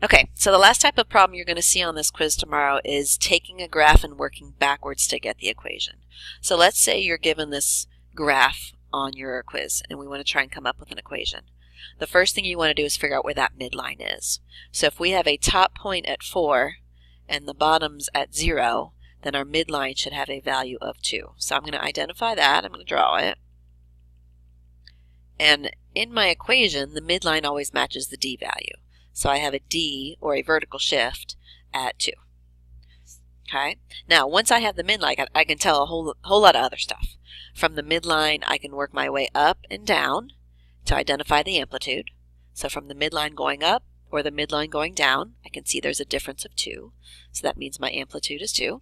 Okay, so the last type of problem you're going to see on this quiz tomorrow is taking a graph and working backwards to get the equation. So let's say you're given this graph on your quiz and we want to try and come up with an equation. The first thing you want to do is figure out where that midline is. So if we have a top point at 4 and the bottom's at 0, then our midline should have a value of 2. So I'm going to identify that. I'm going to draw it. And in my equation, the midline always matches the D value. So I have a D, or a vertical shift, at 2. Okay. Now, once I have the midline, I can tell a whole lot of other stuff. From the midline, I can work my way up and down to identify the amplitude. So from the midline going up or the midline going down, I can see there's a difference of 2. So that means my amplitude is 2.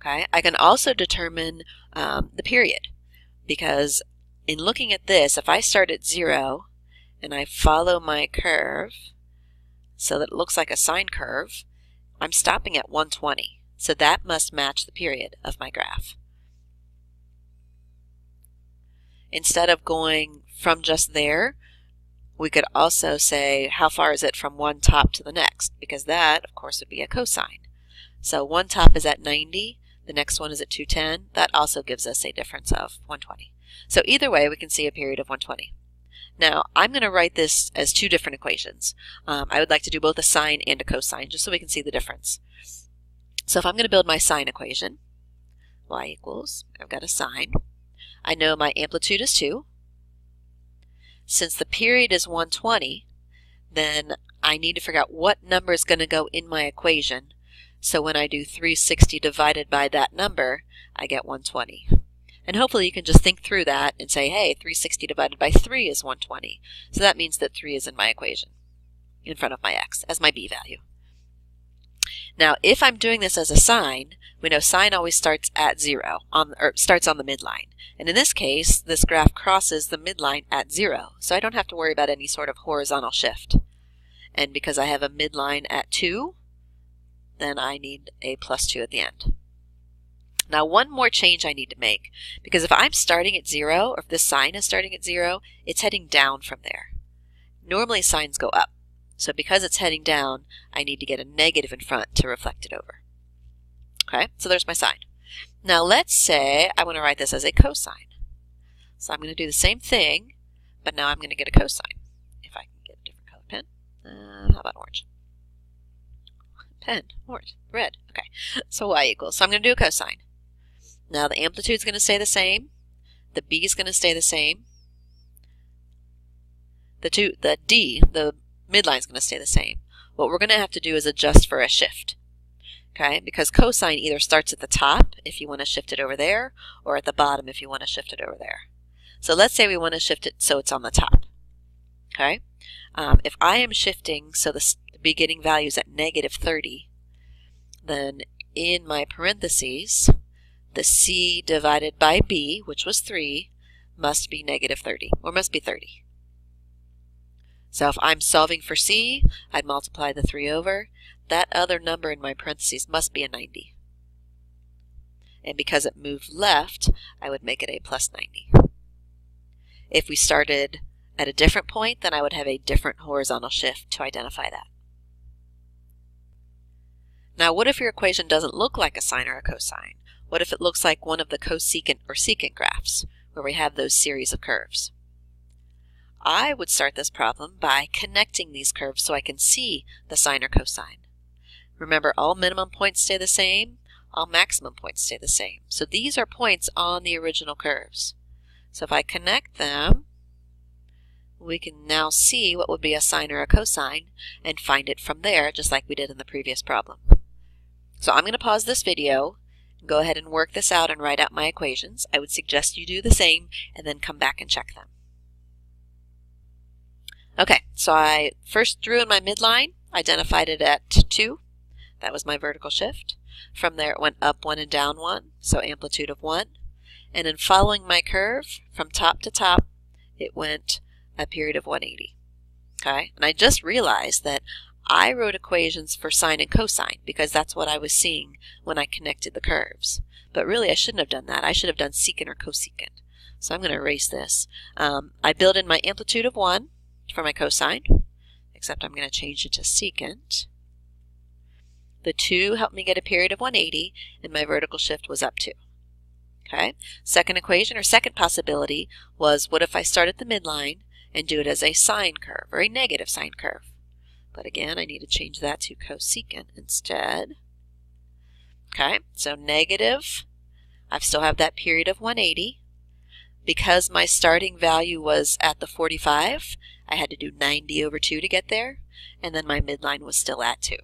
Okay. I can also determine the period, because in looking at this, if I start at 0 and I follow my curve so that it looks like a sine curve, I'm stopping at 120. So that must match the period of my graph. Instead of going from just there, we could also say how far is it from one top to the next, because that, of course, would be a cosine. So one top is at 90, the next one is at 210. That also gives us a difference of 120. So either way, we can see a period of 120. Now, I'm going to write this as two different equations. I would like to do both a sine and a cosine, just so we can see the difference. So if I'm going to build my sine equation, y equals, I've got a sine. I know my amplitude is 2. Since the period is 120, then I need to figure out what number is going to go in my equation. So when I do 360 divided by that number, I get 120. And hopefully you can just think through that and say, hey, 360 divided by 3 is 120. So that means that 3 is in my equation, in front of my x, as my b value. Now, if I'm doing this as a sine, we know sine always starts at 0, starts on the midline. And in this case, this graph crosses the midline at 0, so I don't have to worry about any sort of horizontal shift. And because I have a midline at 2, then I need a plus 2 at the end. Now, one more change I need to make, because if I'm starting at 0, or if this sine is starting at 0, it's heading down from there. Normally sines go up, so because it's heading down, I need to get a negative in front to reflect it over. Okay, so there's my sine. Now let's say I want to write this as a cosine. So I'm going to do the same thing, but now I'm going to get a cosine. If I can get a different color pen. How about orange? Pen, orange, red. Okay, so y equals. So I'm going to do a cosine. Now the amplitude is going to stay the same. The b is going to stay the same. The d, the midline, is going to stay the same. What we're going to have to do is adjust for a shift. Okay, because cosine either starts at the top if you want to shift it over there, or at the bottom if you want to shift it over there. So let's say we want to shift it so it's on the top. Okay, if I am shifting so the beginning value is at negative 30, then in my parentheses, the c divided by b, which was 3, must be negative 30, or must be 30. So if I'm solving for c, I'd multiply the 3 over. That other number in my parentheses must be a 90. And because it moved left, I would make it a plus 90. If we started at a different point, then I would have a different horizontal shift to identify that. Now, what if your equation doesn't look like a sine or a cosine? What if it looks like one of the cosecant or secant graphs, where we have those series of curves? I would start this problem by connecting these curves so I can see the sine or cosine. Remember, all minimum points stay the same, all maximum points stay the same. So these are points on the original curves. So if I connect them, we can now see what would be a sine or a cosine and find it from there, just like we did in the previous problem. So I'm going to pause this video, go ahead and work this out and write out my equations. I would suggest you do the same and then come back and check them. Okay, so I first drew in my midline, identified it at 2. That was my vertical shift. From there it went up 1 and down 1, so amplitude of 1. And in following my curve, from top to top, it went a period of 180. Okay, and I just realized that I wrote equations for sine and cosine because that's what I was seeing when I connected the curves. But really I shouldn't have done that. I should have done secant or cosecant. So I'm going to erase this. I build in my amplitude of 1 for my cosine, except I'm going to change it to secant. The 2 helped me get a period of 180, and my vertical shift was up 2. Okay. Second equation, or second possibility, was what if I start at the midline and do it as a sine curve, or a negative sine curve? But again, I need to change that to cosecant instead. Okay, so negative, I still have that period of 180. Because my starting value was at the 45, I had to do 90 over 2 to get there, and then my midline was still at 2.